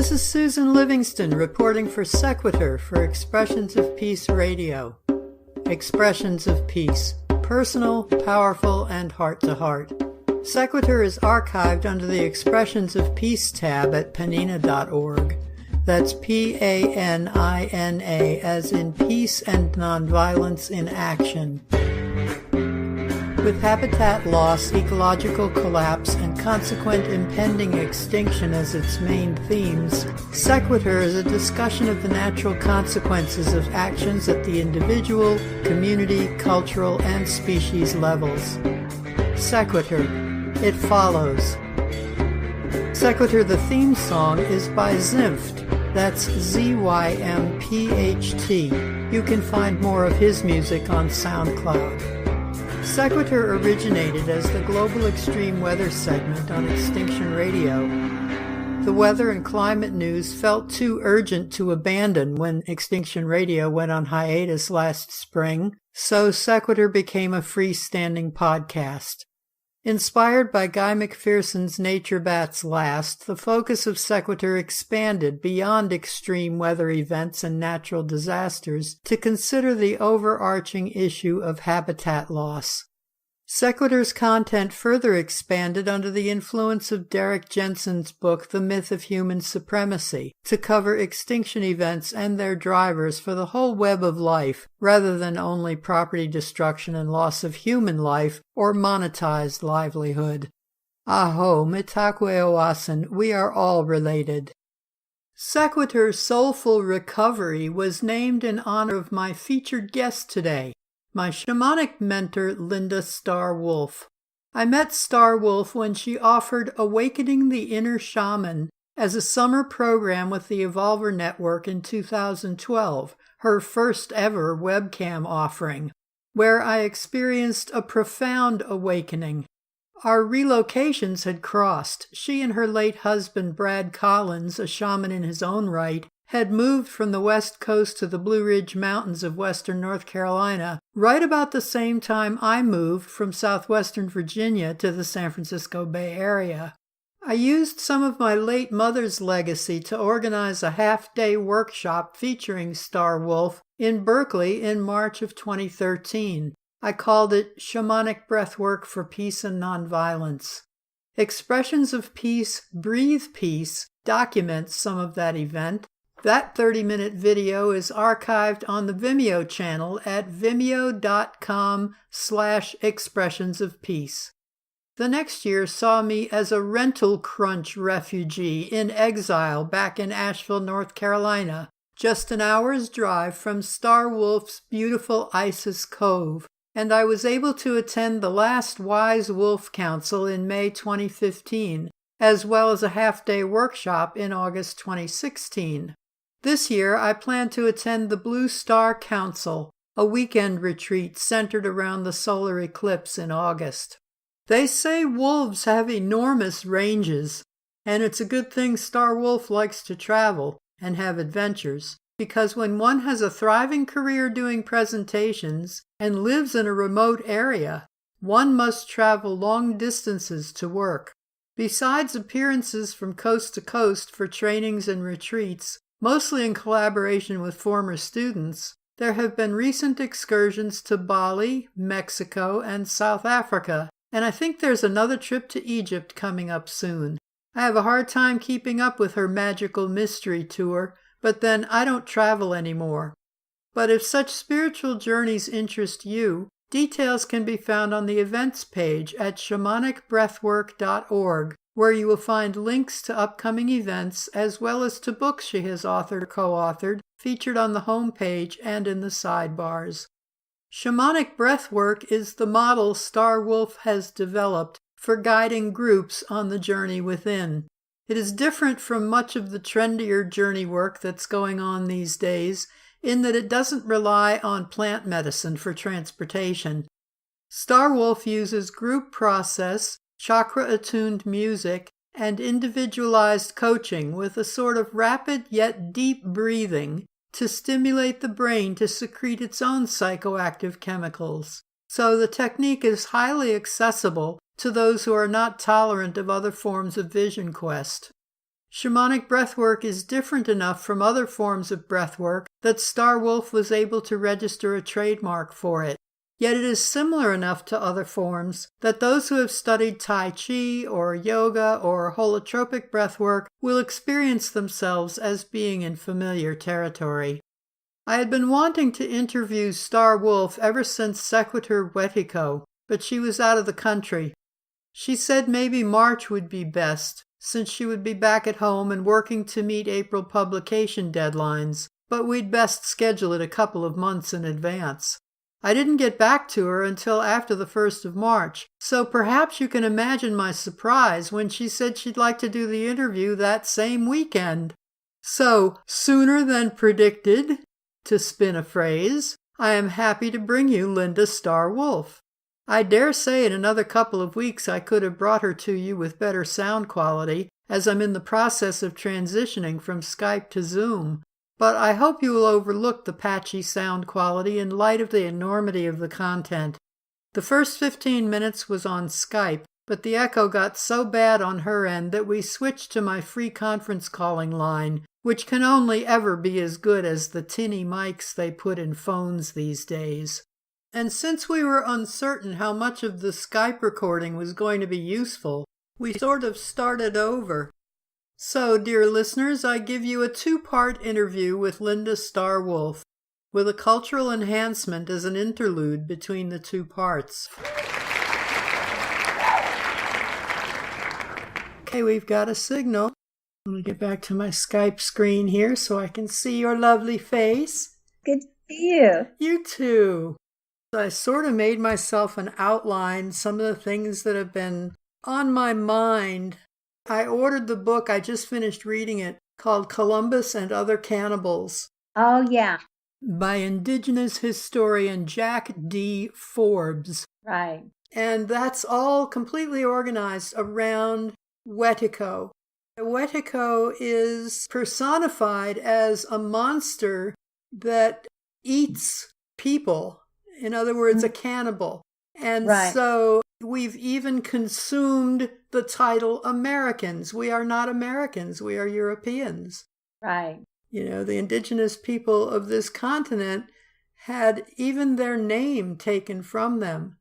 This is Susan Livingston reporting for Sequitur for Expressions of Peace Radio. Expressions of Peace. Personal, powerful, and heart-to-heart. Sequitur is archived under the Expressions of Peace tab at penina.org. That's P-A-N-I-N-A, as in peace and nonviolence in action. With habitat loss, ecological collapse, and consequent impending extinction as its main themes, Sequitur is a discussion of the natural consequences of actions at the individual, community, cultural, and species levels. Sequitur. It follows. Sequitur, the theme song, is by Zympt. That's Z-Y-M-P-H-T. You can find more of his music on SoundCloud. Sequitur originated as the Global Extreme Weather segment on Extinction Radio. The weather and climate news felt too urgent to abandon when Extinction Radio went on hiatus last spring, so Sequitur became a freestanding podcast. Inspired by Guy McPherson's Nature Bats Last, the focus of Sequitur expanded beyond extreme weather events and natural disasters to consider the overarching issue of habitat loss. Sequitur's content further expanded under the influence of Derek Jensen's book The Myth of Human Supremacy to cover extinction events and their drivers for the whole web of life, rather than only property destruction and loss of human life or monetized livelihood. Aho, mitakwe oasen, we are all related. Sequitur's Soulful Recovery was named in honor of my featured guest today, my shamanic mentor, Linda Starr-Wolf. I met Starr-Wolf when she offered Awakening the Inner Shaman as a summer program with the Evolver Network in 2012, her first ever webcam offering, where I experienced a profound awakening. Our relocations had crossed. She and her late husband, Brad Collins, a shaman in his own right, had moved from the west coast to the Blue Ridge Mountains of western North Carolina right about the same time I moved from southwestern Virginia to the San Francisco Bay Area. I used some of my late mother's legacy to organize a half-day workshop featuring Starr-Wolf in Berkeley in March of 2013. I called it Shamanic Breathwork for Peace and Nonviolence. Expressions of Peace, Breathe Peace documents some of that event. That 30-minute video is archived on the Vimeo channel at vimeo.com/expressionsofpeace. The next year saw me as a rental crunch refugee in exile back in Asheville, North Carolina, just an hour's drive from Starr-Wolf's beautiful Isis Cove, and I was able to attend the last Wise Wolf Council in May 2015, as well as a half-day workshop in August 2016. This year, I plan to attend the Blue Star Council, a weekend retreat centered around the solar eclipse in August. They say wolves have enormous ranges, and it's a good thing Starr-Wolf likes to travel and have adventures, because when one has a thriving career doing presentations and lives in a remote area, one must travel long distances to work. Besides appearances from coast to coast for trainings and retreats, mostly in collaboration with former students, there have been recent excursions to Bali, Mexico, and South Africa, and I think there's another trip to Egypt coming up soon. I have a hard time keeping up with her magical mystery tour, but then I don't travel anymore. But if such spiritual journeys interest you, details can be found on the events page at shamanicbreathwork.org, where you will find links to upcoming events as well as to books she has authored or co-authored, featured on the homepage and in the sidebars. Shamanic Breathwork is the model Starr-Wolf has developed for guiding groups on the journey within. It is different from much of the trendier journey work that's going on these days, in that it doesn't rely on plant medicine for transportation. Starr-Wolf uses group process, chakra-attuned music, and individualized coaching with a sort of rapid yet deep breathing to stimulate the brain to secrete its own psychoactive chemicals. So the technique is highly accessible to those who are not tolerant of other forms of vision quest. Shamanic breathwork is different enough from other forms of breathwork that Starwolf was able to register a trademark for it. Yet it is similar enough to other forms that those who have studied Tai Chi or yoga or holotropic breathwork will experience themselves as being in familiar territory. I had been wanting to interview Starwolf ever since Sequitur Wetiko, but she was out of the country. She said maybe March would be best, since she would be back at home and working to meet April publication deadlines, but we'd best schedule it a couple of months in advance. I didn't get back to her until after the 1st of March, so perhaps you can imagine my surprise when she said she'd like to do the interview that same weekend. So, sooner than predicted, to spin a phrase, I am happy to bring you Linda Starwolf. I dare say in another couple of weeks I could have brought her to you with better sound quality, as I'm in the process of transitioning from Skype to Zoom. But I hope you will overlook the patchy sound quality in light of the enormity of the content. The first 15 minutes was on Skype, but the echo got so bad on her end that we switched to my free conference calling line, which can only ever be as good as the tinny mics they put in phones these days. And since we were uncertain how much of the Skype recording was going to be useful, we sort of started over. So, dear listeners, I give you a 2-part interview with Linda Starwolf, with a cultural enhancement as an interlude between the 2 parts. Okay, we've got a signal. I'm going to get back to my Skype screen here so I can see your lovely face. Good to see you. You too. I sort of made myself an outline, some of the things that have been on my mind. I ordered the book, I just finished reading it, called Columbus and Other Cannibals. Oh, yeah. By Indigenous historian Jack D. Forbes. Right. And that's all completely organized around Wetiko. Wetiko is personified as a monster that eats people. In other words, a cannibal. And so we've even consumed the title Americans. We are not Americans. We are Europeans. Right. You know, the indigenous people of this continent had even their name taken from them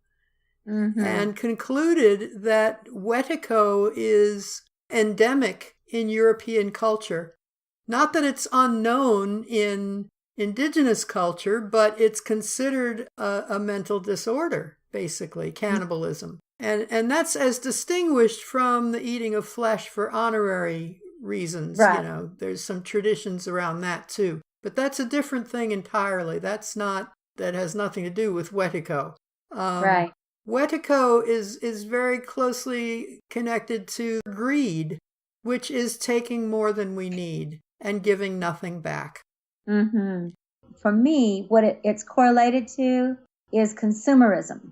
and concluded that Wetiko is endemic in European culture. Not that it's unknown in indigenous culture, but it's considered a mental disorder, basically, cannibalism. And that's as distinguished from the eating of flesh for honorary reasons. Right. You know, there's some traditions around that too. But that's a different thing entirely. That has nothing to do with Wetiko. Right. Wetiko is very closely connected to greed, which is taking more than we need and giving nothing back. For me, what it's correlated to is consumerism.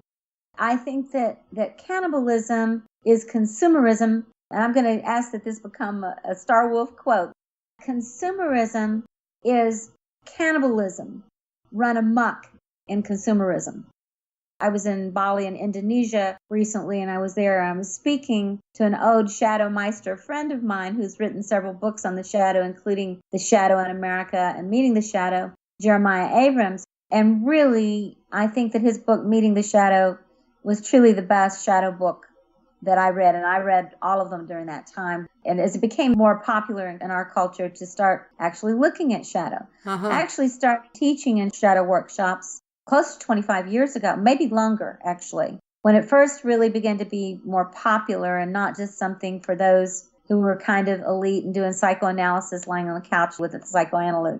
I think that cannibalism is consumerism, and I'm going to ask that this become a Starwolf quote. Consumerism is cannibalism run amok in consumerism. I was in Bali in Indonesia recently, and I was there. I was speaking to an ode shadow meister friend of mine who's written several books on the shadow, including The Shadow in America and Meeting the Shadow, Jeremiah Abrams. And really, I think that his book, Meeting the Shadow, was truly the best shadow book that I read. And I read all of them during that time. And as it became more popular in our culture to start actually looking at shadow, I actually started teaching in shadow workshops close to 25 years ago, maybe longer, actually, when it first really began to be more popular and not just something for those who were kind of elite and doing psychoanalysis, lying on the couch with a psychoanalytic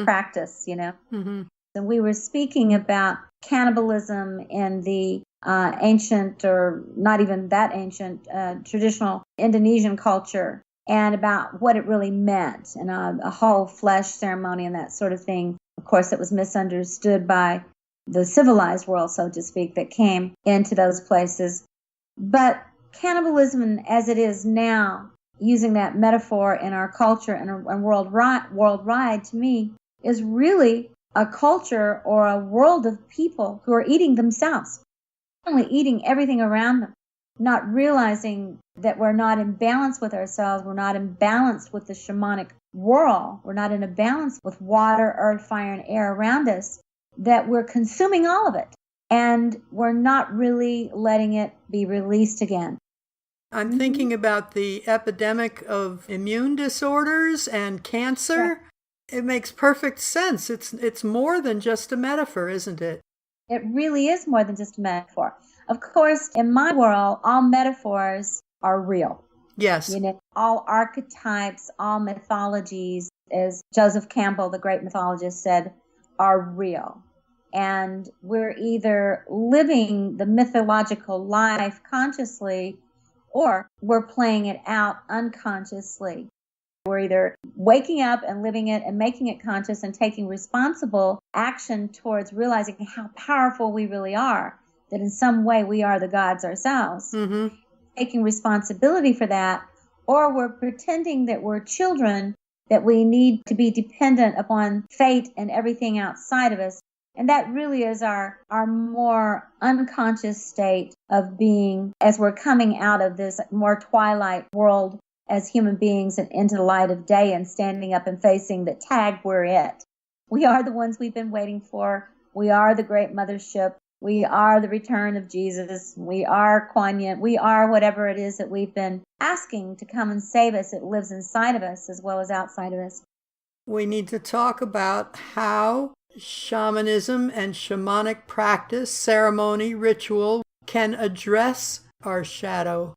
practice, you know. And we were speaking about cannibalism in the ancient, or not even that ancient, traditional Indonesian culture, and about what it really meant, and a whole flesh ceremony and that sort of thing. Of course, it was misunderstood by the civilized world, so to speak, that came into those places. But cannibalism as it is now, using that metaphor in our culture and worldwide, to me, is really a culture or a world of people who are eating themselves, only eating everything around them. not realizing that we're not in balance with ourselves, we're not in balance with the shamanic world, we're not in a balance with water, earth, fire, and air around us, that we're consuming all of it, and we're not really letting it be released again. I'm thinking about the epidemic of immune disorders and cancer. Yeah. It makes perfect sense. It's more than just a metaphor, isn't it? It really is more than just a metaphor. Of course, in my world, all metaphors are real. Yes. All archetypes, all mythologies, as Joseph Campbell, the great mythologist, said, are real. And we're either living the mythological life consciously, or we're playing it out unconsciously. We're either waking up and living it and making it conscious and taking responsible action towards realizing how powerful we really are, that in some way we are the gods ourselves, taking responsibility for that, or we're pretending that we're children, that we need to be dependent upon fate and everything outside of us. And that really is our more unconscious state of being as we're coming out of this more twilight world as human beings and into the light of day and standing up and facing that tag, we're it. We are the ones we've been waiting for. We are the great mothership. We are the return of Jesus. We are Kuan Yin. We are whatever it is that we've been asking to come and save us. It lives inside of us as well as outside of us. We need to talk about how shamanism and shamanic practice, ceremony, ritual can address our shadow.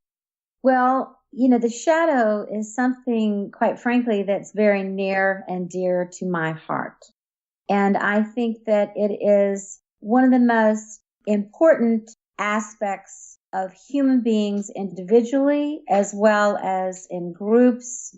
Well, the shadow is something, quite frankly, that's very near and dear to my heart. And I think that it is one of the most important aspects of human beings individually as well as in groups.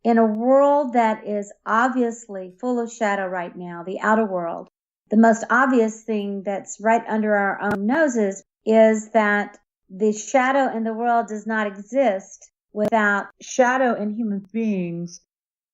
In a world that is obviously full of shadow right now, the outer world, the most obvious thing that's right under our own noses is that the shadow in the world does not exist without shadow in human beings.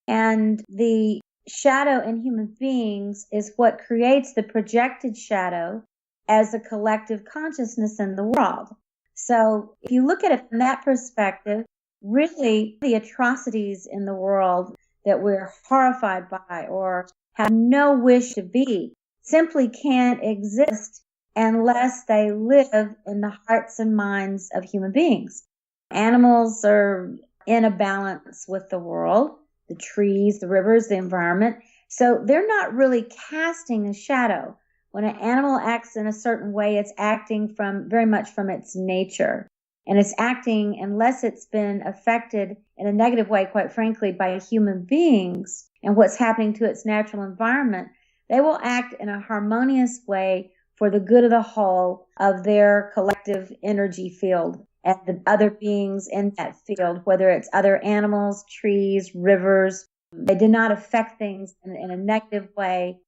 And the shadow in human beings is what creates the projected shadow as a collective consciousness in the world. So if you look at it from that perspective, really the atrocities in the world that we're horrified by or have no wish to be simply can't exist unless they live in the hearts and minds of human beings. Animals are in a balance with the world, the trees, the rivers, the environment. So they're not really casting a shadow. When an animal acts in a certain way, it's acting very much from its nature. And it's acting, unless it's been affected in a negative way, quite frankly, by human beings and what's happening to its natural environment, they will act in a harmonious way for the good of the whole of their collective energy field and the other beings in that field, whether it's other animals, trees, rivers. They do not affect things in a negative way.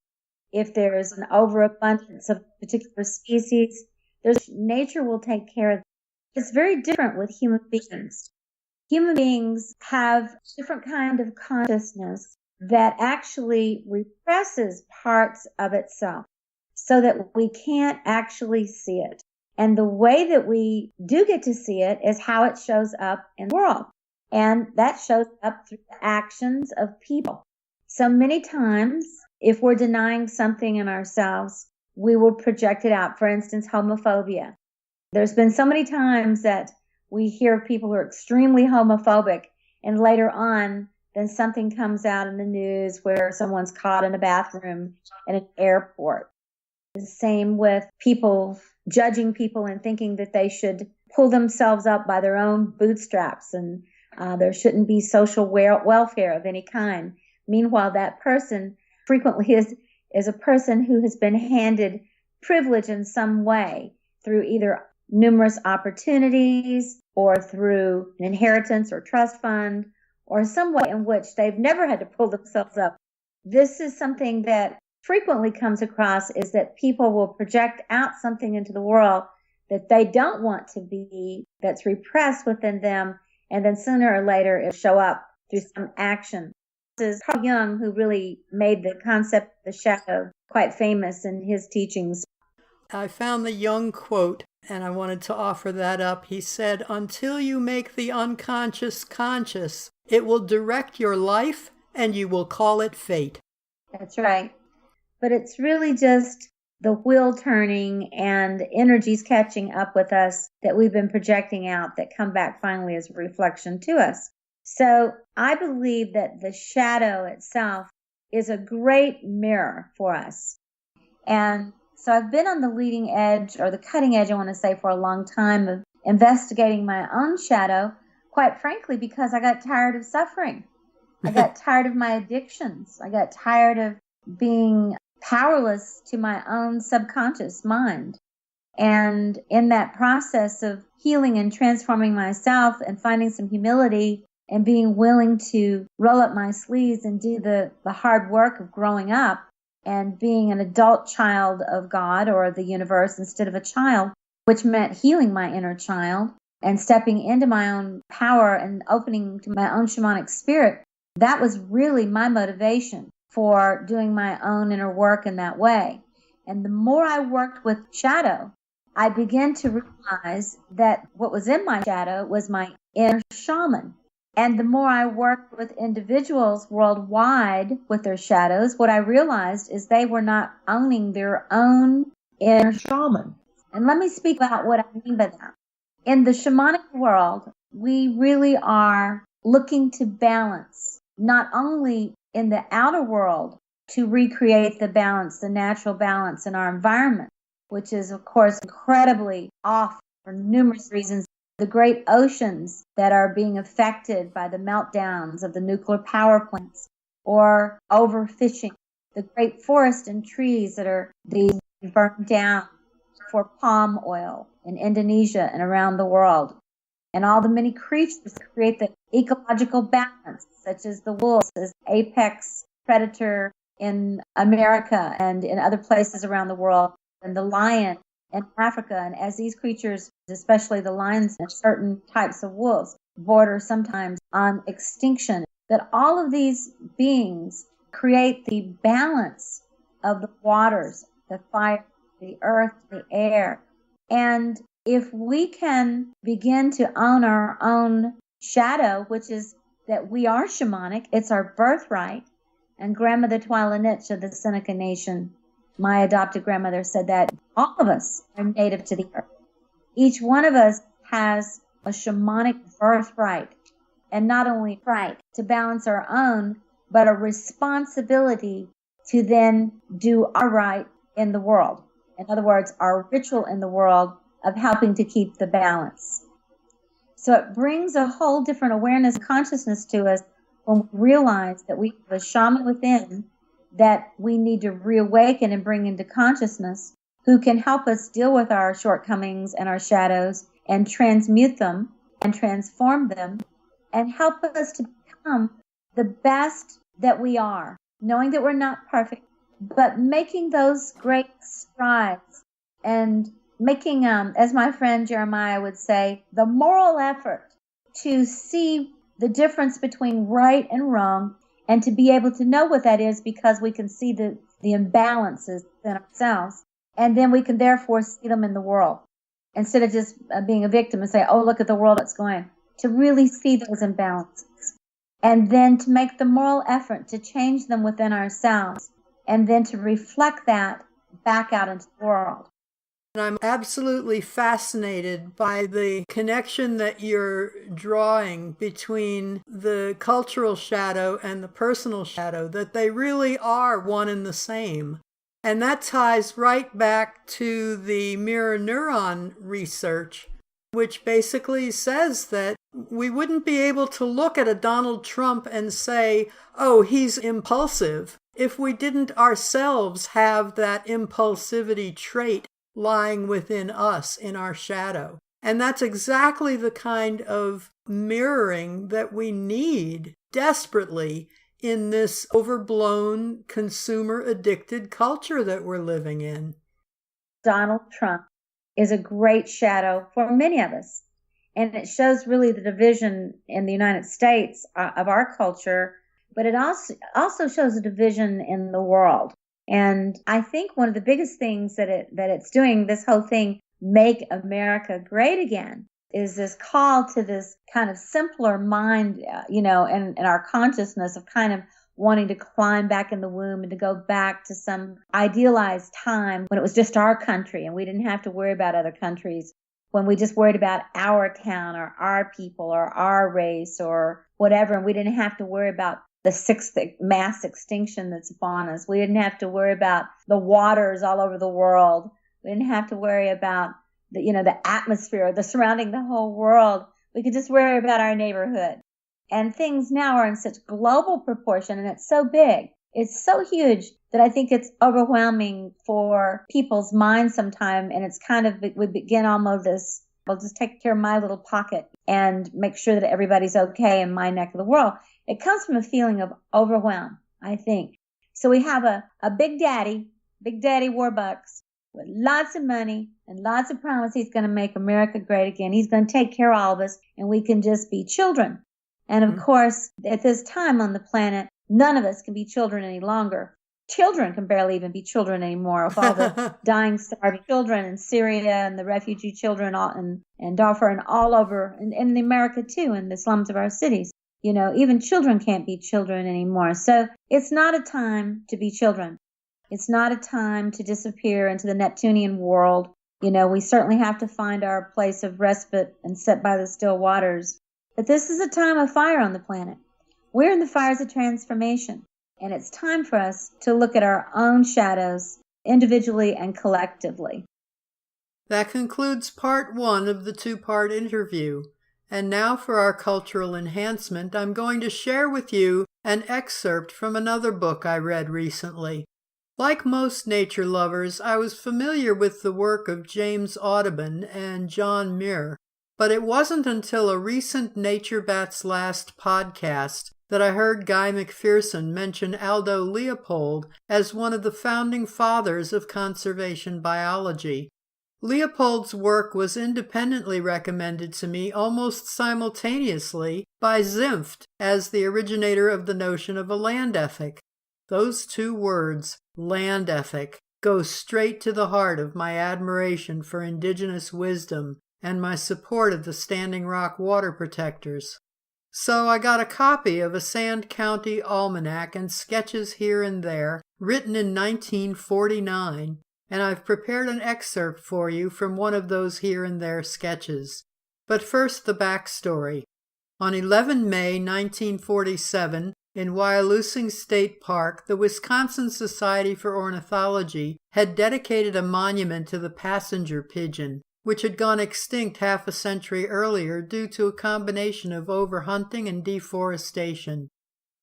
If there is an overabundance of a particular species, nature will take care of it. It's very different with human beings. Human beings have a different kind of consciousness that actually represses parts of itself so that we can't actually see it. And the way that we do get to see it is how it shows up in the world. And that shows up through the actions of people. So many times, if we're denying something in ourselves, we will project it out. For instance, homophobia. There's been so many times that we hear people who are extremely homophobic, and later on, then something comes out in the news where someone's caught in a bathroom in an airport. The same with people judging people and thinking that they should pull themselves up by their own bootstraps and there shouldn't be social welfare of any kind. Meanwhile, that person frequently is a person who has been handed privilege in some way through either numerous opportunities or through an inheritance or trust fund or some way in which they've never had to pull themselves up. This is something that frequently comes across, is that people will project out something into the world that they don't want to be, that's repressed within them, and then sooner or later it'll show up through some action. This is Carl Jung, who really made the concept of the shadow quite famous in his teachings. I found the Jung quote, And I wanted to offer that up. He said, until you make the unconscious conscious, it will direct your life and you will call it fate. That's right. But it's really just the wheel turning and energies catching up with us that we've been projecting out that come back finally as a reflection to us. So I believe that the shadow itself is a great mirror for us. And so I've been on the leading edge, or the cutting edge, I want to say, for a long time of investigating my own shadow, quite frankly, because I got tired of suffering. I got tired of my addictions. I got tired of being powerless to my own subconscious mind. And in that process of healing and transforming myself and finding some humility and being willing to roll up my sleeves and do the hard work of growing up and being an adult child of God or the universe instead of a child, which meant healing my inner child and stepping into my own power and opening to my own shamanic spirit, that was really my motivation for doing my own inner work in that way. And the more I worked with shadow, I began to realize that what was in my shadow was my inner shaman. And the more I worked with individuals worldwide with their shadows, what I realized is they were not owning their own inner shaman. And let me speak about what I mean by that. In the shamanic world, we really are looking to balance, not only in the outer world to recreate the balance, the natural balance in our environment, which is, of course, incredibly off for numerous reasons. The great oceans that are being affected by the meltdowns of the nuclear power plants or overfishing, the great forests and trees that are being burned down for palm oil in Indonesia and around the world, and all the many creatures that create the ecological balance, such as the wolf, as apex predator in America and in other places around the world, and the lion in Africa. And as these creatures, especially the lions and certain types of wolves, border sometimes on extinction, that all of these beings create the balance of the waters, the fire, the earth, the air. And if we can begin to own our own shadow, which is that we are shamanic, it's our birthright. And Grandmother Twilanich of the Seneca Nation, my adopted grandmother, said that all of us are native to the earth. Each one of us has a shamanic birthright, and not only right to balance our own, but a responsibility to then do our right in the world. In other words, our ritual in the world of helping to keep the balance. So it brings a whole different awareness and consciousness to us when we realize that we have a shaman within that we need to reawaken and bring into consciousness, who can help us deal with our shortcomings and our shadows and transmute them and transform them and help us to become the best that we are, knowing that we're not perfect, but making those great strides and making, as my friend Jeremiah would say, the moral effort to see the difference between right and wrong and to be able to know what that is, because we can see the imbalances in ourselves, and then we can therefore see them in the world instead of just being a victim and say, oh, look at the world that's going, to really see those imbalances and then to make the moral effort to change them within ourselves and then to reflect that back out into the world. And I'm absolutely fascinated by the connection that you're drawing between the cultural shadow and the personal shadow, that they really are one and the same. And that ties right back to the mirror neuron research, which basically says that we wouldn't be able to look at a Donald Trump and say, oh, he's impulsive, if we didn't ourselves have that impulsivity trait lying within us in our shadow. And that's exactly the kind of mirroring that we need desperately in this overblown, consumer-addicted culture that we're living in. Donald Trump is a great shadow for many of us. And it shows really the division in the United States of our culture, but it also shows a division in the world. And I think one of the biggest things that it's doing, this whole thing make America great again is this call to this kind of simpler mind, and our consciousness of kind of wanting to climb back in the womb and to go back to some idealized time when it was just our country and we didn't have to worry about other countries, when we just worried about our town or our people or our race or whatever, and we didn't have to worry about the sixth mass extinction that's upon us. We didn't have to worry about the waters all over the world. We didn't have to worry about the atmosphere, the surrounding the whole world. We could just worry about our neighborhood. And things now are in such global proportion, and it's so big. It's so huge that I think it's overwhelming for people's minds sometime. And it's kind of, we begin almost this, I'll just take care of my little pocket and make sure that everybody's okay in my neck of the world. It comes from a feeling of overwhelm, I think. So we have a big daddy Warbucks, with lots of money and lots of promise he's going to make America great again. He's going to take care of all of us, and we can just be children. And of course, at this time on the planet, none of us can be children any longer. Children can barely even be children anymore, with all the dying, starving children in Syria and the refugee children in Darfur and all over, and in America too, in the slums of our cities. Even children can't be children anymore. So it's not a time to be children. It's not a time to disappear into the Neptunian world. We certainly have to find our place of respite and sit by the still waters. But this is a time of fire on the planet. We're in the fires of transformation, and it's time for us to look at our own shadows individually and collectively. That concludes part 1 of the 2-part interview. And now for our cultural enhancement, I'm going to share with you an excerpt from another book I read recently. Like most nature lovers, I was familiar with the work of James Audubon and John Muir, but it wasn't until a recent Nature Bats Last podcast that I heard Guy McPherson mention Aldo Leopold as one of the founding fathers of conservation biology. Leopold's work was independently recommended to me almost simultaneously by Zimft as the originator of the notion of a land ethic. Those 2 words, land ethic, go straight to the heart of my admiration for indigenous wisdom and my support of the Standing Rock water protectors. So I got a copy of a Sand County Almanac and sketches here and there, written in 1949, and I've prepared an excerpt for you from one of those here and there sketches. But first, the backstory. On 11 May 1947, in Wyalusing State Park, the Wisconsin Society for Ornithology had dedicated a monument to the passenger pigeon, which had gone extinct half a century earlier due to a combination of overhunting and deforestation.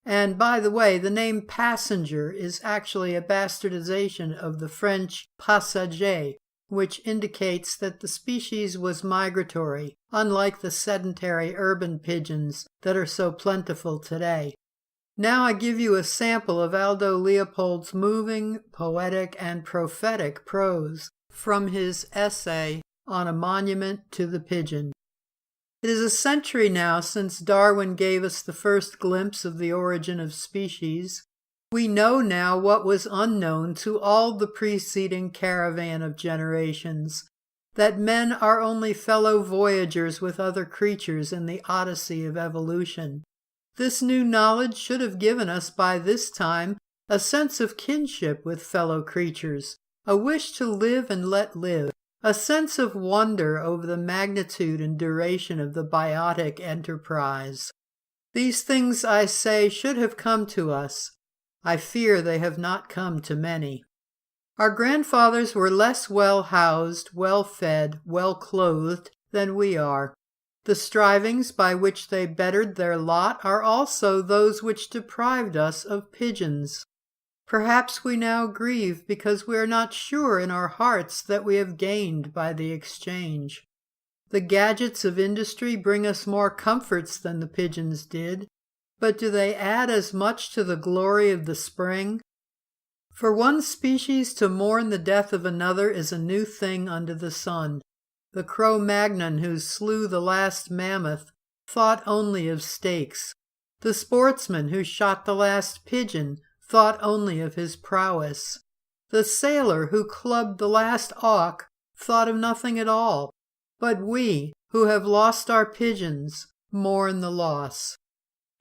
And by the way, the name passenger is actually a bastardization of the French passager, which indicates that the species was migratory, unlike the sedentary urban pigeons that are so plentiful today. Now I give you a sample of Aldo Leopold's moving, poetic, and prophetic prose from his essay on a monument to the pigeon. It is a century now since Darwin gave us the first glimpse of the origin of species. We know now what was unknown to all the preceding caravan of generations, that men are only fellow voyagers with other creatures in the odyssey of evolution. This new knowledge should have given us by this time a sense of kinship with fellow creatures, a wish to live and let live, a sense of wonder over the magnitude and duration of the biotic enterprise. These things, I say, should have come to us. I fear they have not come to many. Our grandfathers were less well-housed, well-fed, well-clothed than we are. The strivings by which they bettered their lot are also those which deprived us of pigeons. Perhaps we now grieve because we are not sure in our hearts that we have gained by the exchange. The gadgets of industry bring us more comforts than the pigeons did, but do they add as much to the glory of the spring? For one species to mourn the death of another is a new thing under the sun. The Cro-Magnon who slew the last mammoth thought only of steaks. The sportsman who shot the last pigeon thought only of his prowess. The sailor who clubbed the last auk thought of nothing at all. But we, who have lost our pigeons, mourn the loss.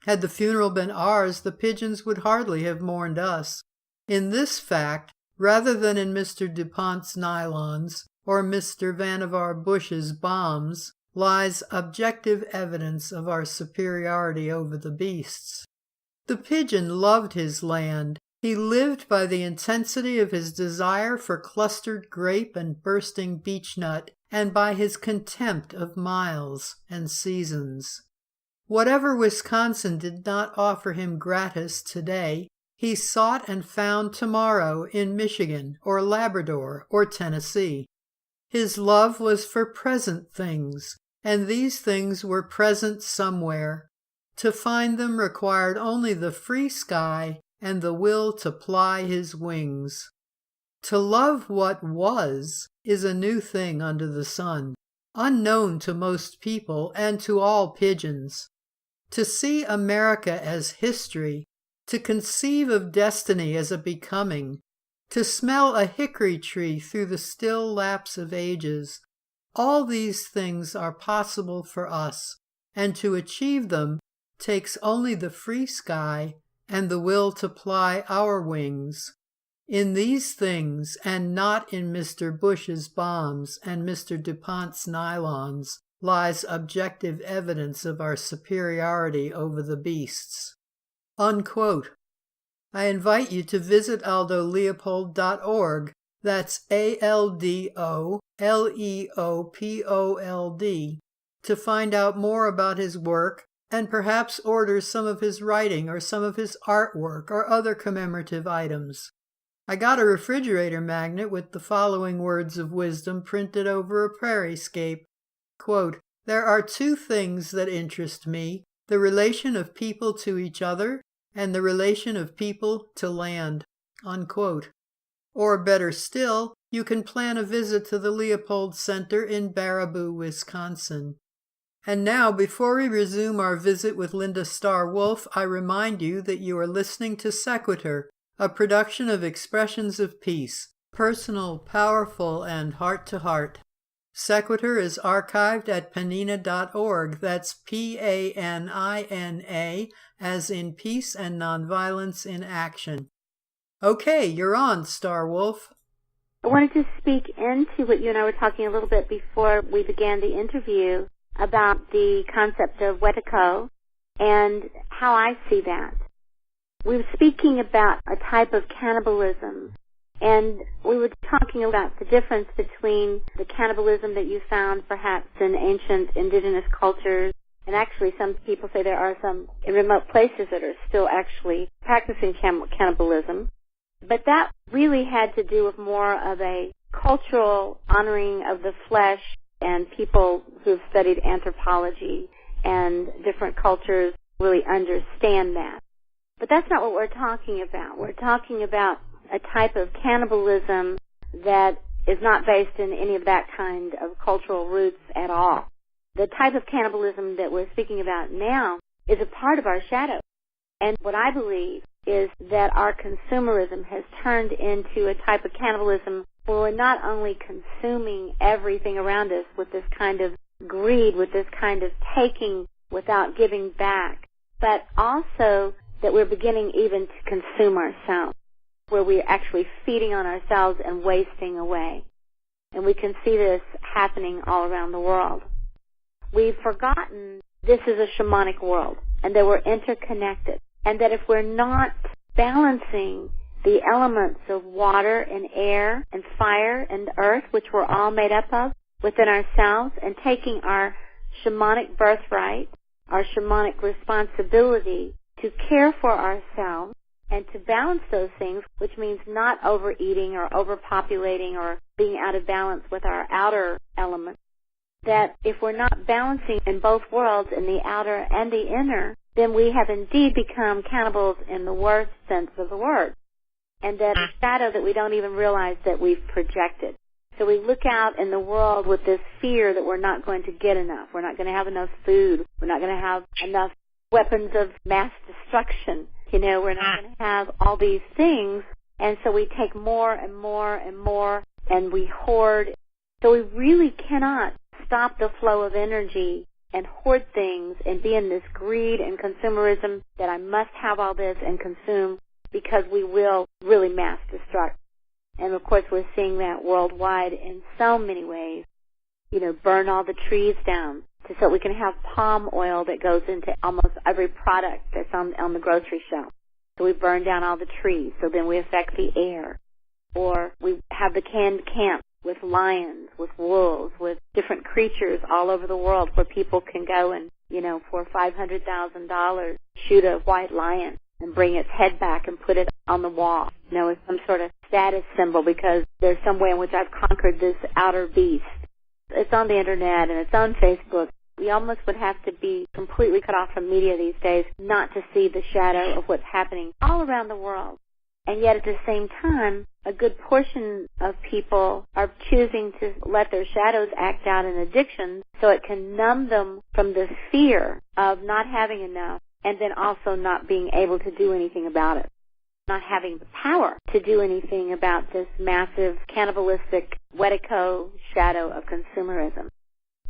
Had the funeral been ours, the pigeons would hardly have mourned us. In this fact, rather than in Mr. DuPont's nylons or Mr. Vannevar Bush's bombs, lies objective evidence of our superiority over the beasts. The pigeon loved his land. He lived by the intensity of his desire for clustered grape and bursting beechnut, and by his contempt of miles and seasons. Whatever Wisconsin did not offer him gratis today, he sought and found tomorrow in Michigan or Labrador or Tennessee. His love was for present things, and these things were present somewhere. To find them required only the free sky and the will to ply his wings. To love what was is a new thing under the sun, unknown to most people and to all pigeons. To see America as history, to conceive of destiny as a becoming, to smell a hickory tree through the still lapse of ages, all these things are possible for us, and to achieve them takes only the free sky and the will to ply our wings. In these things, and not in Mr. Bush's bombs and Mr. DuPont's nylons, lies objective evidence of our superiority over the beasts." Unquote. I invite you to visit aldoleopold.org. That's ALDOLEOPOLD, to find out more about his work and perhaps order some of his writing or some of his artwork or other commemorative items. I got a refrigerator magnet with the following words of wisdom printed over a prairiescape. Quote, "There are two things that interest me, the relation of people to each other and the relation of people to land." Unquote. Or better still, you can plan a visit to the Leopold Center in Baraboo, Wisconsin. And now, before we resume our visit with Linda Starr-Wolf, I remind you that you are listening to Sequitur, a production of Expressions of Peace, personal, powerful, and heart-to-heart. Sequitur is archived at panina.org, that's PANINA, as in peace and nonviolence in action. Okay, you're on, Starr-Wolf. I wanted to speak into what you and I were talking a little bit before we began the interview about the concept of wetiko and how I see that. We were speaking about a type of cannibalism, and we were talking about the difference between the cannibalism that you found perhaps in ancient indigenous cultures, and actually some people say there are some in remote places that are still actually practicing cannibalism. But that really had to do with more of a cultural honoring of the flesh, and people who've studied anthropology and different cultures really understand that. But that's not what we're talking about. We're talking about a type of cannibalism that is not based in any of that kind of cultural roots at all. The type of cannibalism that we're speaking about now is a part of our shadow. And what I believe is that our consumerism has turned into a type of cannibalism where we're not only consuming everything around us with this kind of greed, with this kind of taking without giving back, but also that we're beginning even to consume ourselves, where we're actually feeding on ourselves and wasting away. And we can see this happening all around the world. We've forgotten this is a shamanic world and that we're interconnected, and that if we're not balancing the elements of water and air and fire and earth, which we're all made up of, within ourselves, and taking our shamanic birthright, our shamanic responsibility to care for ourselves and to balance those things, which means not overeating or overpopulating or being out of balance with our outer elements, that if we're not balancing in both worlds, in the outer and the inner, then we have indeed become cannibals in the worst sense of the word, and that a shadow that we don't even realize that we've projected. So we look out in the world with this fear that we're not going to get enough. We're not going to have enough food. We're not going to have enough weapons of mass destruction. We're not going to have all these things. And so we take more and more and more, and we hoard. So we really cannot stop the flow of energy and hoard things and be in this greed and consumerism that I must have all this and consume, because we will really mass destruct. And of course we're seeing that worldwide in so many ways. Burn all the trees down so we can have palm oil that goes into almost every product that's on the grocery shelf. So we burn down all the trees, so then we affect the air. Or we have the canned camp with lions, with wolves, with different creatures all over the world where people can go and, for $500,000, shoot a white lion and bring its head back and put it on the wall, as some sort of status symbol, because there's some way in which I've conquered this outer beast. It's on the internet and it's on Facebook. We almost would have to be completely cut off from media these days not to see the shadow of what's happening all around the world. And yet at the same time, a good portion of people are choosing to let their shadows act out in addiction so it can numb them from the fear of not having enough and then also not being able to do anything about it, not having the power to do anything about this massive cannibalistic Wetico shadow of consumerism.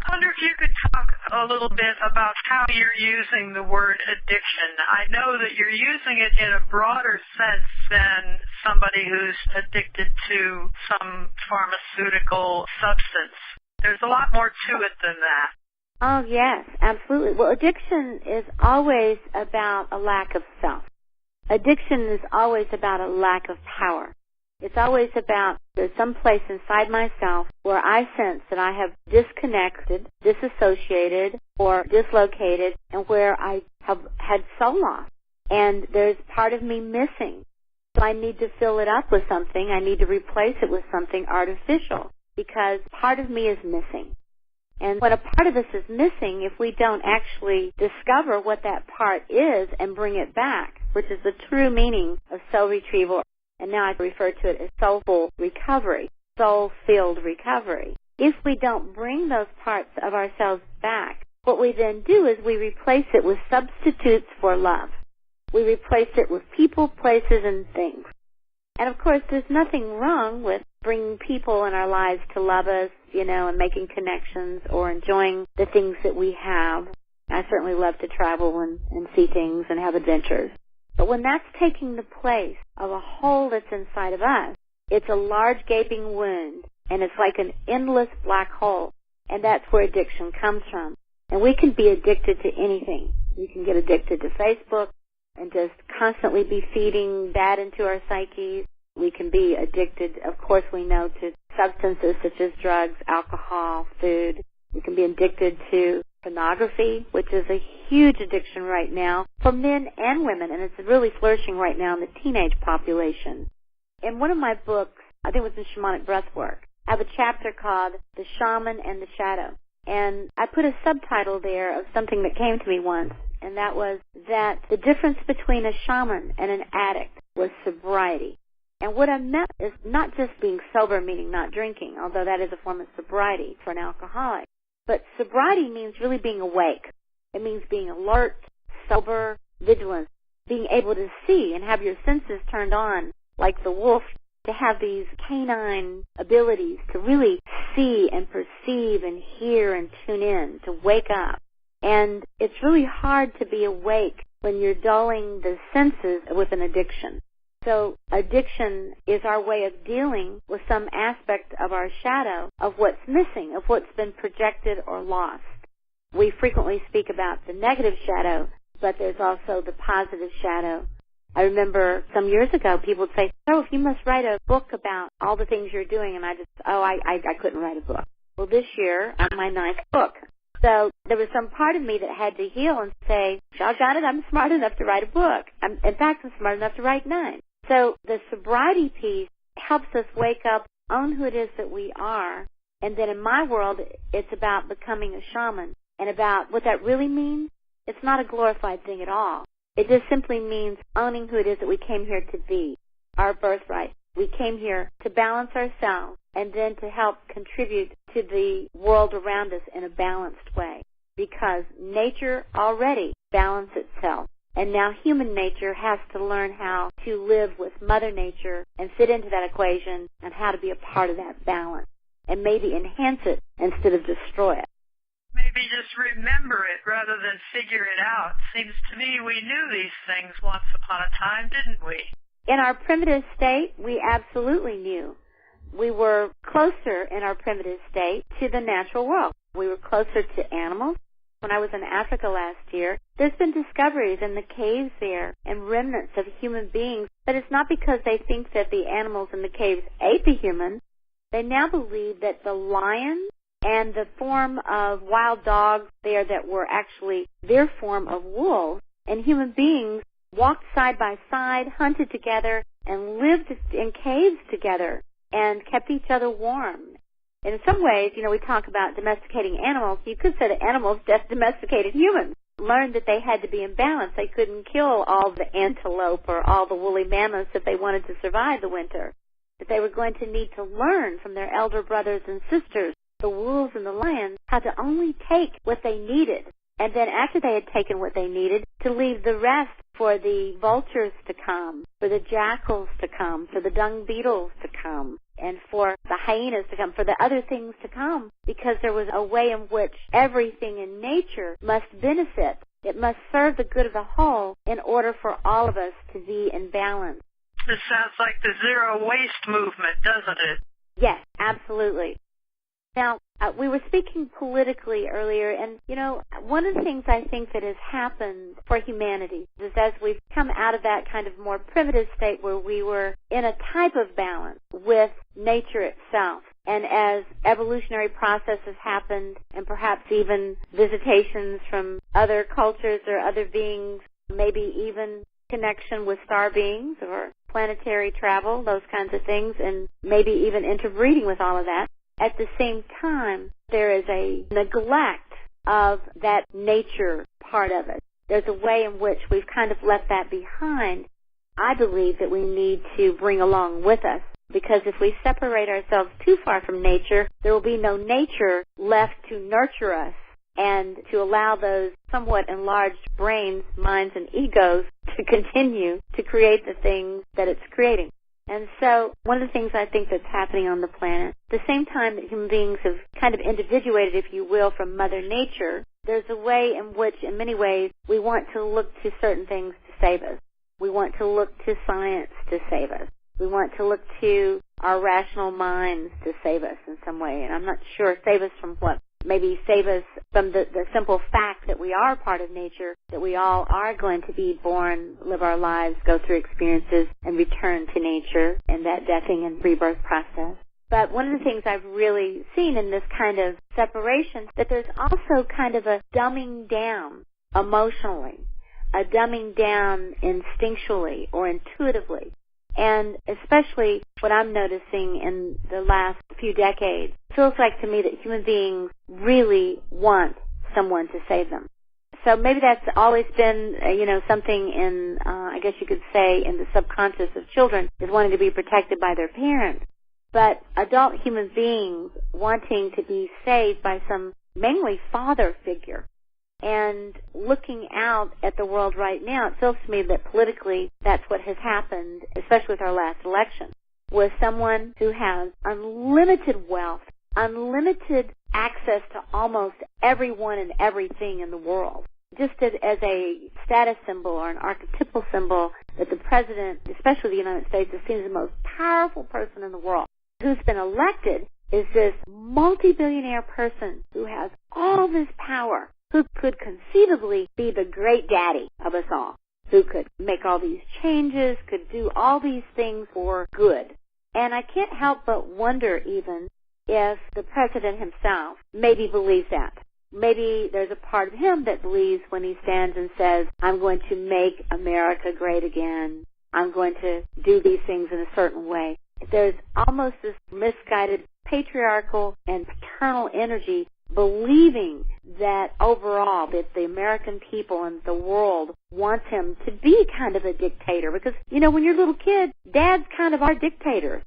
I wonder if you could talk a little bit about how you're using the word addiction. I know that you're using it in a broader sense than somebody who's addicted to some pharmaceutical substance. There's a lot more to it than that. Oh, yes, absolutely. Well, addiction is always about a lack of self. Addiction is always about a lack of power. It's always about there's some place inside myself where I sense that I have disconnected, disassociated, or dislocated, and where I have had soul loss. And there's part of me missing. So I need to fill it up with something. I need to replace it with something artificial because part of me is missing. And when a part of us is missing, if we don't actually discover what that part is and bring it back, which is the true meaning of soul retrieval, and now I refer to it as soulful recovery, soul-filled recovery. If we don't bring those parts of ourselves back, what we then do is we replace it with substitutes for love. We replace it with people, places, and things. And of course, there's nothing wrong with bringing people in our lives to love us, and making connections or enjoying the things that we have. I certainly love to travel and see things and have adventures. But when that's taking the place of a hole that's inside of us, it's a large gaping wound, and it's like an endless black hole. And that's where addiction comes from. And we can be addicted to anything. We can get addicted to Facebook and just constantly be feeding that into our psyches. We can be addicted, of course we know, to substances such as drugs, alcohol, food. We can be addicted to pornography, which is a huge addiction right now for men and women, and it's really flourishing right now in the teenage population. In one of my books, I think it was in Shamanic Breathwork, I have a chapter called The Shaman and the Shadow. And I put a subtitle there of something that came to me once, and that was that the difference between a shaman and an addict was sobriety. And what I meant is not just being sober, meaning not drinking, although that is a form of sobriety for an alcoholic. But sobriety means really being awake. It means being alert, sober, vigilant, being able to see and have your senses turned on like the wolf, to have these canine abilities to really see and perceive and hear and tune in, to wake up. And it's really hard to be awake when you're dulling the senses with an addiction. So addiction is our way of dealing with some aspect of our shadow, of what's missing, of what's been projected or lost. We frequently speak about the negative shadow, but there's also the positive shadow. I remember some years ago people would say, "Oh, if you must write a book about all the things you're doing," and I couldn't write a book. Well, this year, I'm my 9th book. So there was some part of me that had to heal and say, "Doggone it, I'm smart enough to write a book. In fact, I'm smart enough to write 9. So the sobriety piece helps us wake up, own who it is that we are, and then in my world, it's about becoming a shaman. And about what that really means, it's not a glorified thing at all. It just simply means owning who it is that we came here to be, our birthright. We came here to balance ourselves and then to help contribute to the world around us in a balanced way, because nature already balanced itself. And now human nature has to learn how to live with Mother Nature and fit into that equation and how to be a part of that balance. and maybe enhance it instead of destroy it. Maybe just remember it rather than figure it out. Seems to me we knew these things once upon a time, didn't we? In our primitive state, we absolutely knew. We were closer in our primitive state to the natural world. We were closer to animals. When I was in Africa last year, there's been discoveries in the caves there and remnants of human beings, but it's not because they think that the animals in the caves ate the humans. They now believe that the lions and the form of wild dogs there that were actually their form of wolves and human beings walked side by side, hunted together, and lived in caves together and kept each other warm. And in some ways, we talk about domesticating animals. You could say that animals domesticated humans, learned that they had to be in balance. They couldn't kill all the antelope or all the woolly mammoths if they wanted to survive the winter. That they were going to need to learn from their elder brothers and sisters, the wolves and the lions, how to only take what they needed. And then after they had taken what they needed, to leave the rest for the vultures to come, for the jackals to come, for the dung beetles to come, and for the hyenas to come, for the other things to come, because there was a way in which everything in nature must benefit. It must serve the good of the whole in order for all of us to be in balance. This sounds like the zero waste movement, doesn't it? Yes, absolutely. Now, we were speaking politically earlier, and, one of the things I think that has happened for humanity is as we've come out of that kind of more primitive state where we were in a type of balance with nature itself, and as evolutionary processes happened, and perhaps even visitations from other cultures or other beings, maybe even connection with star beings or planetary travel, those kinds of things, and maybe even interbreeding with all of that. At the same time, there is a neglect of that nature part of it. There's a way in which we've kind of left that behind. I believe that we need to bring along with us, because if we separate ourselves too far from nature, there will be no nature left to nurture us and to allow those somewhat enlarged brains, minds, and egos to continue to create the things that it's creating. And so one of the things I think that's happening on the planet, at the same time that human beings have kind of individuated, if you will, from Mother Nature, there's a way in which, in many ways, we want to look to certain things to save us. We want to look to science to save us. We want to look to our rational minds to save us in some way. And I'm not sure, save us from what? Maybe save us from the simple fact that we are part of nature, that we all are going to be born, live our lives, go through experiences, and return to nature in that deathing and rebirth process. But one of the things I've really seen in this kind of separation, that there's also kind of a dumbing down emotionally, a dumbing down instinctually or intuitively. And especially what I'm noticing in the last few decades, it feels like to me that human beings really want someone to save them. So maybe that's always been, something in, I guess you could say, in the subconscious of children, is wanting to be protected by their parents. But adult human beings wanting to be saved by some mainly father figure. And looking out at the world right now, it feels to me that politically that's what has happened, especially with our last election, was someone who has unlimited wealth, unlimited access to almost everyone and everything in the world. Just as a status symbol or an archetypal symbol that the president, especially the United States, is seen as the most powerful person in the world, who's been elected is this multi-billionaire person who has all this power, who could conceivably be the great daddy of us all, who could make all these changes, could do all these things for good. And I can't help but wonder even if the president himself maybe believes that. Maybe there's a part of him that believes when he stands and says, I'm going to make America great again, I'm going to do these things in a certain way. There's almost this misguided patriarchal and paternal energy believing that overall that the American people and the world wants him to be kind of a dictator. Because, when you're a little kid, dads kind of are dictators.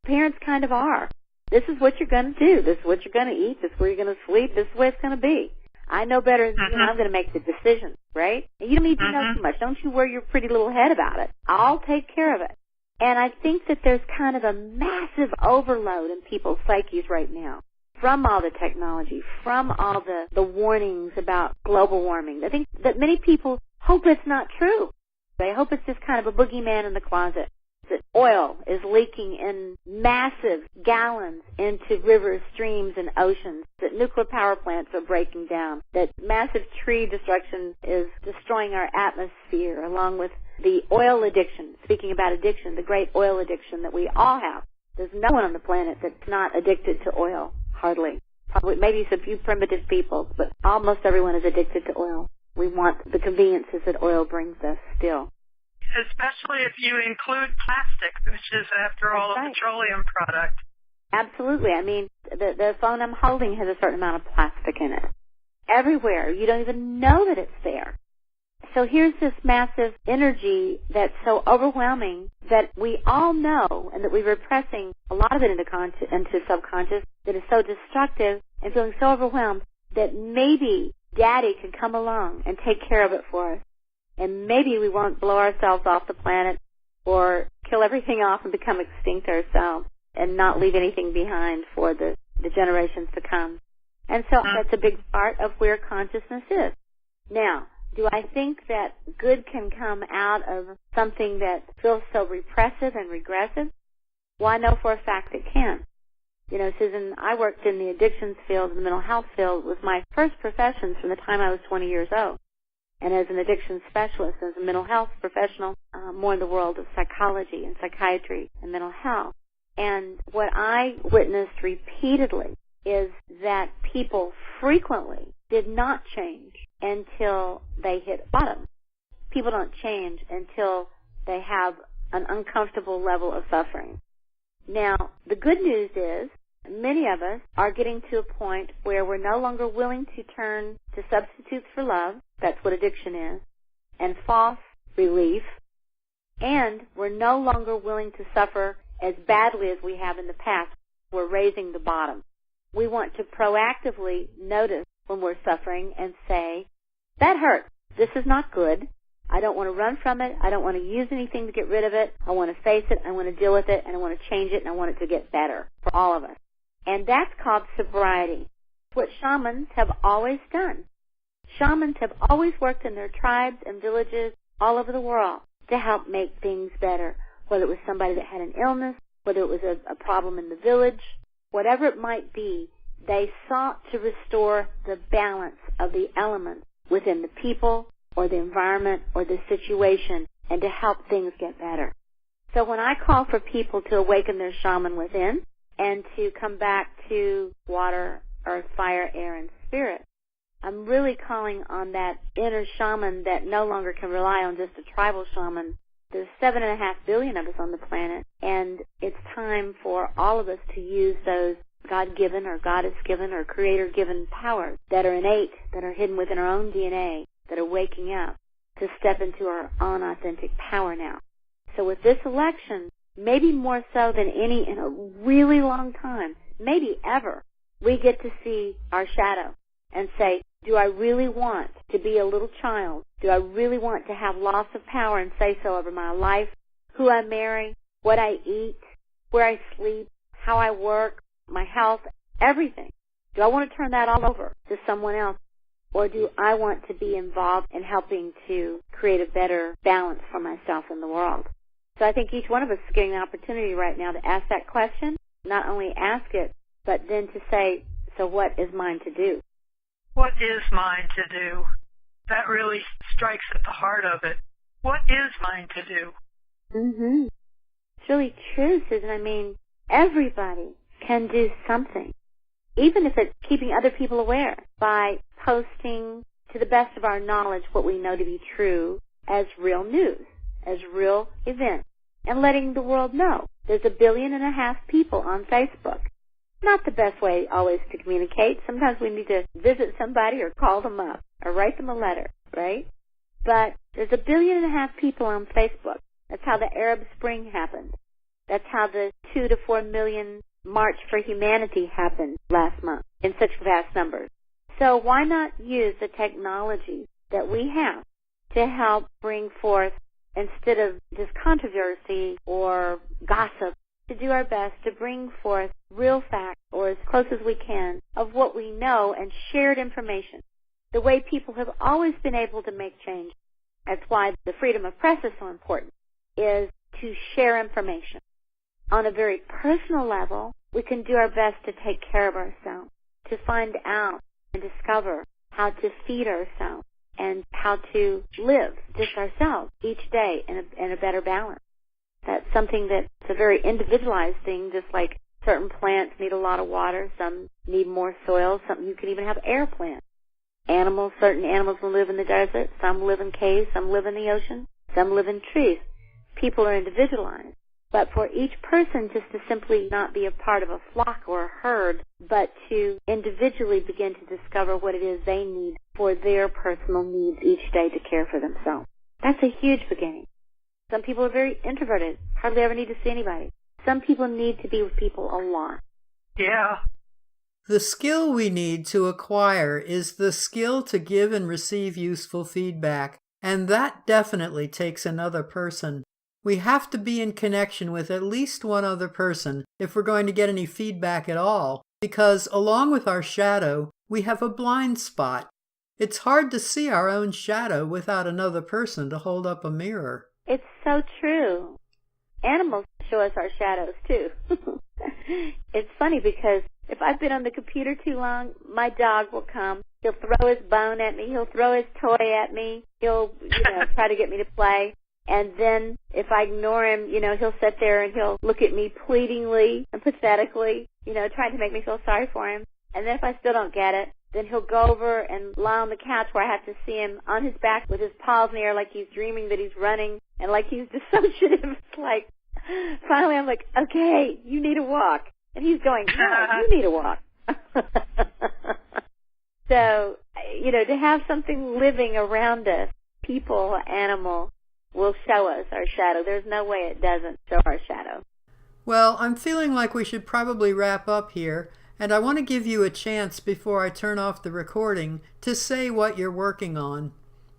Parents kind of are. This is what you're going to do. This is what you're going to eat. This is where you're going to sleep. This is the way it's going to be. I know better. I'm going to make the decision, right? And you don't need to know too much. Don't you worry your pretty little head about it. I'll take care of it. And I think that there's kind of a massive overload in people's psyches right now from all the technology, from all the warnings about global warming. I think that many people hope it's not true. They hope it's just kind of a boogeyman in the closet, that oil is leaking in massive gallons into rivers, streams, and oceans, that nuclear power plants are breaking down, that massive tree destruction is destroying our atmosphere, along with the oil addiction. Speaking about addiction, the great oil addiction that we all have. There's no one on the planet that's not addicted to oil, hardly. Probably maybe a few primitive people, but almost everyone is addicted to oil. We want the conveniences that oil brings us still. Especially if you include plastic, which is, after all, a petroleum product. Absolutely. I mean, the phone I'm holding has a certain amount of plastic in it. Everywhere. You don't even know that it's there. So here's this massive energy that's so overwhelming that we all know, and that we're repressing a lot of it into subconscious, that is so destructive and feeling so overwhelmed that maybe Daddy can come along and take care of it for us. And maybe we won't blow ourselves off the planet or kill everything off and become extinct ourselves and not leave anything behind for the generations to come. And so that's a big part of where consciousness is. Now, do I think that good can come out of something that feels so repressive and regressive? Well, I know for a fact it can. You know, Susan, I worked in the addictions field, the mental health field. It was my first profession from the time I was 20 years old. And as an addiction specialist, as a mental health professional, more in the world of psychology and psychiatry and mental health. And what I witnessed repeatedly is that people frequently did not change until they hit bottom. People don't change until they have an uncomfortable level of suffering. Now, the good news is many of us are getting to a point where we're no longer willing to turn to substitutes for love. That's what addiction is. And false relief. And we're no longer willing to suffer as badly as we have in the past. We're raising the bottom. We want to proactively notice when we're suffering and say, that hurts. This is not good. I don't want to run from it. I don't want to use anything to get rid of it. I want to face it. I want to deal with it. And I want to change it. And I want it to get better for all of us. And that's called sobriety. What shamans have always done. Shamans have always worked in their tribes and villages all over the world to help make things better, whether it was somebody that had an illness, whether it was a problem in the village, whatever it might be. They sought to restore the balance of the elements within the people or the environment or the situation and to help things get better. So when I call for people to awaken their shaman within and to come back to water, earth, fire, air, and spirit, I'm really calling on that inner shaman that no longer can rely on just a tribal shaman. There's 7.5 billion of us on the planet, and it's time for all of us to use those God-given or goddess-given or creator-given powers that are innate, that are hidden within our own DNA, that are waking up to step into our own authentic power now. So with this election, maybe more so than any in a really long time, maybe ever, we get to see our shadow and say, do I really want to be a little child? Do I really want to have loss of power and say-so over my life, who I marry, what I eat, where I sleep, how I work, my health, everything? Do I want to turn that all over to someone else? Or do I want to be involved in helping to create a better balance for myself in the world? So I think each one of us is getting an opportunity right now to ask that question, not only ask it, but then to say, so what is mine to do? What is mine to do? That really strikes at the heart of it. What is mine to do? Mm-hmm. It's really true, Susan. I mean, everybody can do something, even if it's keeping other people aware by posting to the best of our knowledge what we know to be true as real news, as real events, and letting the world know. There's 1.5 billion people on Facebook. Not the best way always to communicate. Sometimes we need to visit somebody or call them up or write them a letter, right? But there's 1.5 billion people on Facebook. That's how the Arab Spring happened. That's how the 2 to 4 million March for Humanity happened last month in such vast numbers. So why not use the technology that we have to help bring forth instead of just controversy or gossip, to do our best to bring forth real facts, or as close as we can, of what we know and shared information. The way people have always been able to make change, that's why the freedom of press is so important, is to share information. On a very personal level, we can do our best to take care of ourselves, to find out and discover how to feed ourselves and how to live just ourselves each day in a better balance. That's something that's a very individualized thing, just like certain plants need a lot of water, some need more soil, some you can even have air plants. Animals, certain animals will live in the desert, some live in caves, some live in the ocean, some live in trees. People are individualized. But for each person just to simply not be a part of a flock or a herd, but to individually begin to discover what it is they need for their personal needs each day to care for themselves. That's a huge beginning. Some people are very introverted, hardly ever need to see anybody. Some people need to be with people a lot. Yeah. The skill we need to acquire is the skill to give and receive useful feedback, and that definitely takes another person. We have to be in connection with at least one other person if we're going to get any feedback at all, because along with our shadow, we have a blind spot. It's hard to see our own shadow without another person to hold up a mirror. It's so true. Animals show us our shadows, too. It's funny because if I've been on the computer too long, my dog will come. He'll throw his bone at me. He'll throw his toy at me. He'll, try to get me to play. And then if I ignore him, he'll sit there and he'll look at me pleadingly and pathetically, trying to make me feel sorry for him. And then if I still don't get it, then he'll go over and lie on the couch where I have to see him on his back with his paws in the air like he's dreaming that he's running and like he's dissociative. It's like, finally I'm like, okay, you need a walk. And he's going, no, you need a walk. So, to have something living around us, people, animal, will show us our shadow. There's no way it doesn't show our shadow. Well, I'm feeling like we should probably wrap up here, and I want to give you a chance before I turn off the recording to say what you're working on.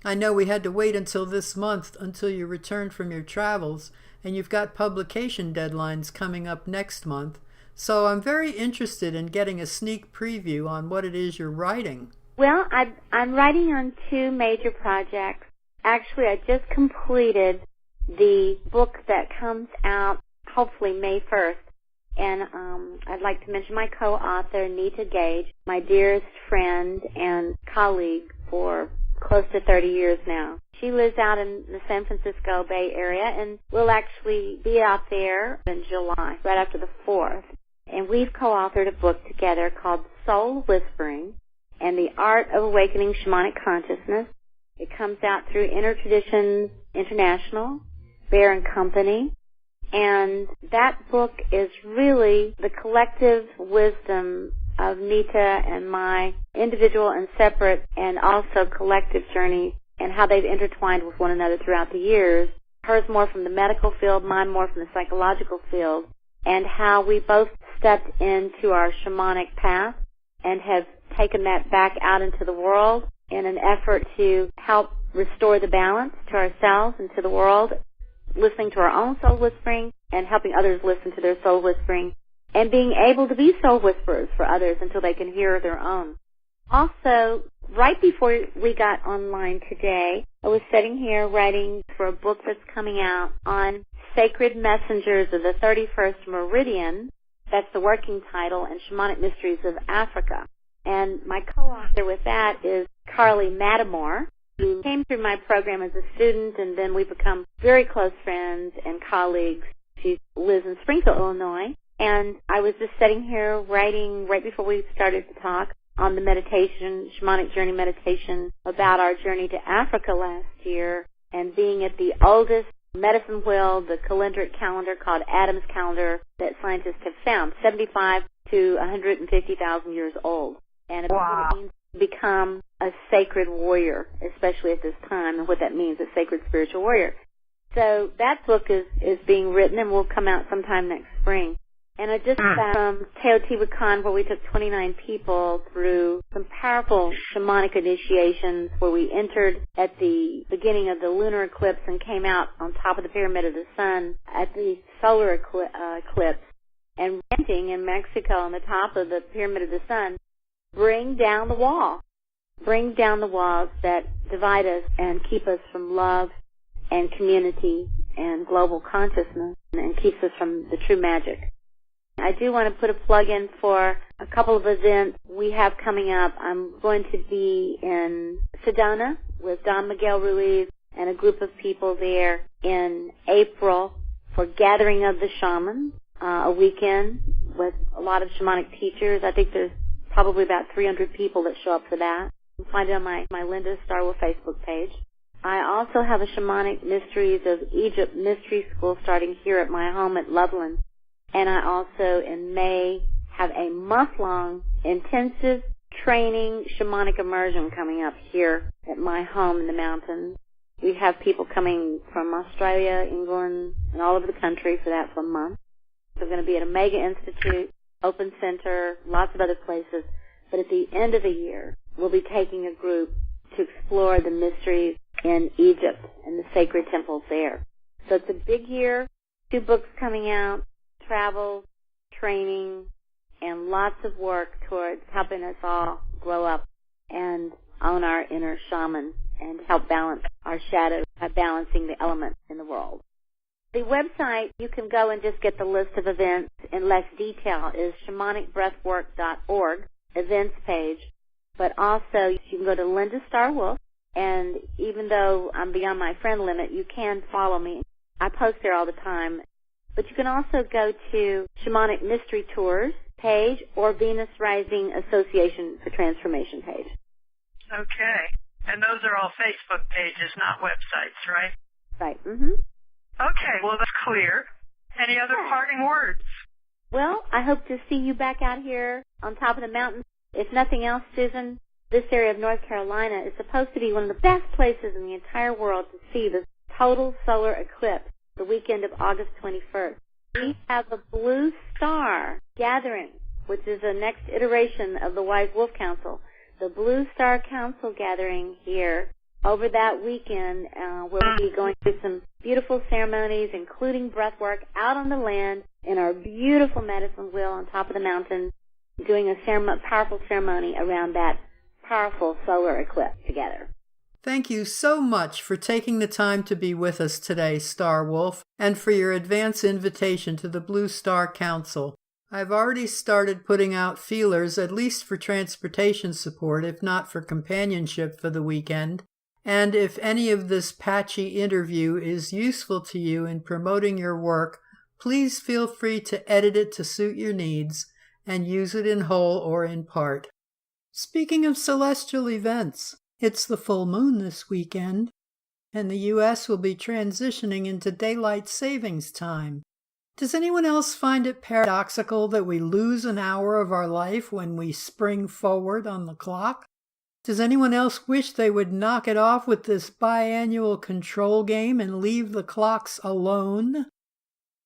I know we had to wait until this month until you returned from your travels, and you've got publication deadlines coming up next month, so I'm very interested in getting a sneak preview on what it is you're writing. Well, I'm writing on two major projects. Actually, I just completed the book that comes out hopefully May 1st. And I'd like to mention my co-author, Nita Gage, my dearest friend and colleague for close to 30 years now. She lives out in the San Francisco Bay Area, and we'll actually be out there in July, right after the 4th. And we've co-authored a book together called Soul Whispering and the Art of Awakening Shamanic Consciousness. It comes out through Inner Traditions International, Bear and Company, and that book is really the collective wisdom of Nita and my individual and separate and also collective journey and how they've intertwined with one another throughout the years. Hers more from the medical field, mine more from the psychological field, and how we both stepped into our shamanic path and have taken that back out into the world in an effort to help restore the balance to ourselves and to the world, listening to our own soul whispering and helping others listen to their soul whispering and being able to be soul whisperers for others until they can hear their own. Also, right before we got online today, I was sitting here writing for a book that's coming out on Sacred Messengers of the 31st Meridian. That's the working title, and Shamanic Mysteries of Africa. And my co-author with that is Carly Matamore, who came through my program as a student, and then we've become very close friends and colleagues. She lives in Springfield, Illinois. And I was just sitting here writing right before we started to talk on the meditation, shamanic journey meditation, about our journey to Africa last year and being at the oldest medicine wheel, the calendric calendar called Adam's calendar that scientists have found, 75 to 150,000 years old. And about what it means to become a sacred warrior, especially at this time, and what that means, a sacred spiritual warrior. So that book is being written and will come out sometime next spring. And I just got from Teotihuacan, where we took 29 people through some powerful shamanic initiations, where we entered at the beginning of the lunar eclipse and came out on top of the Pyramid of the Sun at the solar eclipse. And ranting in Mexico on the top of the Pyramid of the Sun, bring down the wall. Bring down the walls that divide us and keep us from love and community and global consciousness, and keeps us from the true magic. I do want to put a plug in for a couple of events we have coming up. I'm going to be in Sedona with Don Miguel Ruiz and a group of people there in April for Gathering of the Shaman, a weekend with a lot of shamanic teachers. I think there's probably about 300 people that show up for that. You can find it on my Linda Starwell Facebook page. I also have a Shamanic Mysteries of Egypt mystery school starting here at my home at Loveland. And I also, in May, have a month-long intensive training shamanic immersion coming up here at my home in the mountains. We have people coming from Australia, England, and all over the country for that for a month. We're going to be at Omega Institute, Open Center, lots of other places. But at the end of the year, we'll be taking a group to explore the mysteries in Egypt and the sacred temples there. So it's a big year, 2 books coming out, travel, training, and lots of work towards helping us all grow up and own our inner shaman and help balance our shadow by balancing the elements in the world. The website, you can go and just get the list of events in less detail, is shamanicbreathwork.org, events page. But also, you can go to Linda Starwolf, and even though I'm beyond my friend limit, you can follow me. I post there all the time. But you can also go to Shamanic Mystery Tours page or Venus Rising Association for Transformation page. Okay. And those are all Facebook pages, not websites, right? Right. Mm-hmm. Okay, well, that's clear. Any other parting words? Well, I hope to see you back out here on top of the mountain. If nothing else, Susan, this area of North Carolina is supposed to be one of the best places in the entire world to see the total solar eclipse the weekend of August 21st. We have a Blue Star Gathering, which is the next iteration of the Wise Wolf Council. The Blue Star Council Gathering here over that weekend, where we'll be going through some beautiful ceremonies, including breath work out on the land in our beautiful medicine wheel on top of the mountain, doing a powerful ceremony around that powerful solar eclipse together. Thank you so much for taking the time to be with us today, Star Wolf, and for your advance invitation to the Blue Star Council. I've already started putting out feelers, at least for transportation support, if not for companionship for the weekend. And if any of this patchy interview is useful to you in promoting your work, please feel free to edit it to suit your needs and use it in whole or in part. Speaking of celestial events, it's the full moon this weekend, and the U.S. will be transitioning into daylight savings time. Does anyone else find it paradoxical that we lose an hour of our life when we spring forward on the clock? Does anyone else wish they would knock it off with this biannual control game and leave the clocks alone?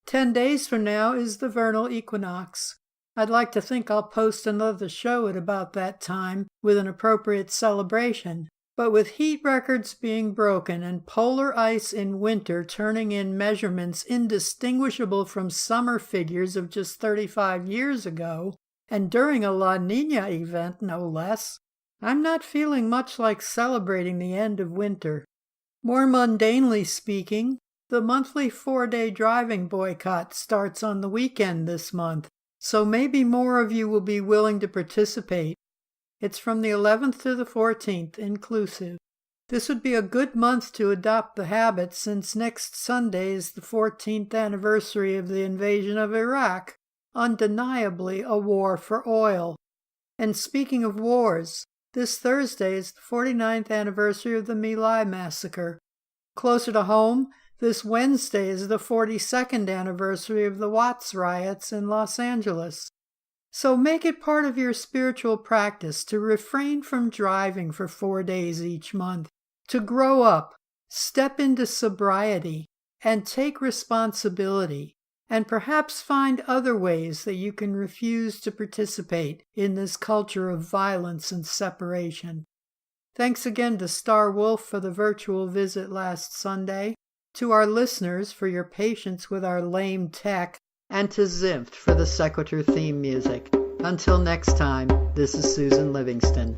10 days from now is the vernal equinox. I'd like to think I'll post another show at about that time with an appropriate celebration. But with heat records being broken and polar ice in winter turning in measurements indistinguishable from summer figures of just 35 years ago, and during a La Niña event no less, I'm not feeling much like celebrating the end of winter. More mundanely speaking, the monthly 4-day driving boycott starts on the weekend this month, so maybe more of you will be willing to participate. It's from the 11th to the 14th, inclusive. This would be a good month to adopt the habit, since next Sunday is the 14th anniversary of the invasion of Iraq, undeniably a war for oil. And speaking of wars, this Thursday is the 49th anniversary of the My Lai massacre. Closer to home, this Wednesday is the 42nd anniversary of the Watts riots in Los Angeles. So make it part of your spiritual practice to refrain from driving for 4 days each month, to grow up, step into sobriety, and take responsibility. and perhaps find other ways that you can refuse to participate in this culture of violence and separation. Thanks again to Star Wolf for the virtual visit last Sunday, to our listeners for your patience with our lame tech, and to Zimph for the Sequitur theme music. Until next time, this is Susan Livingston.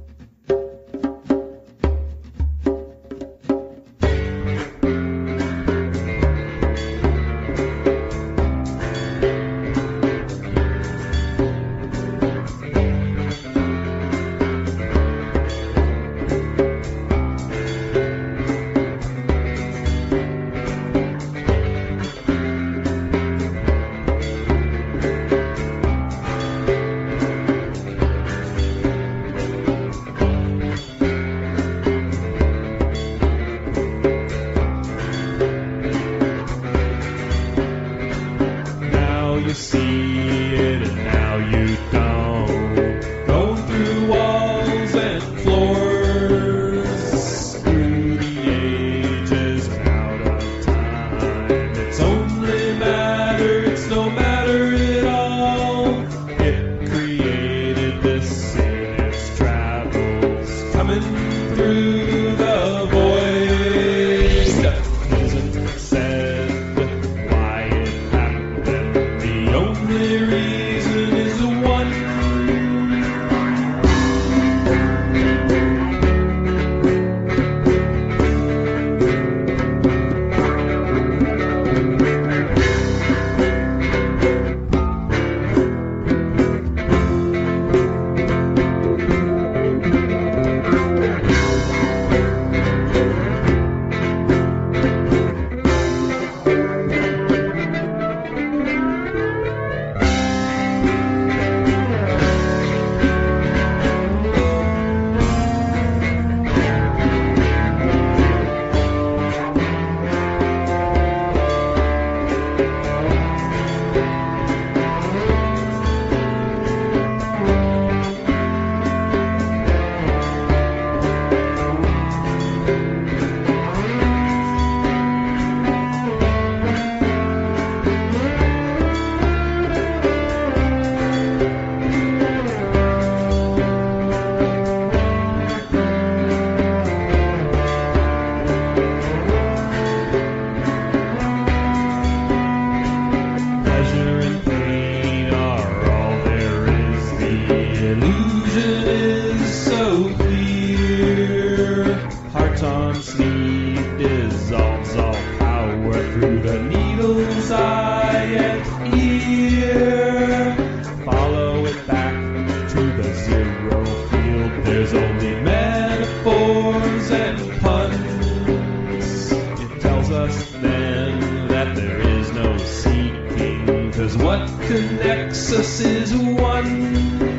What connects us is one.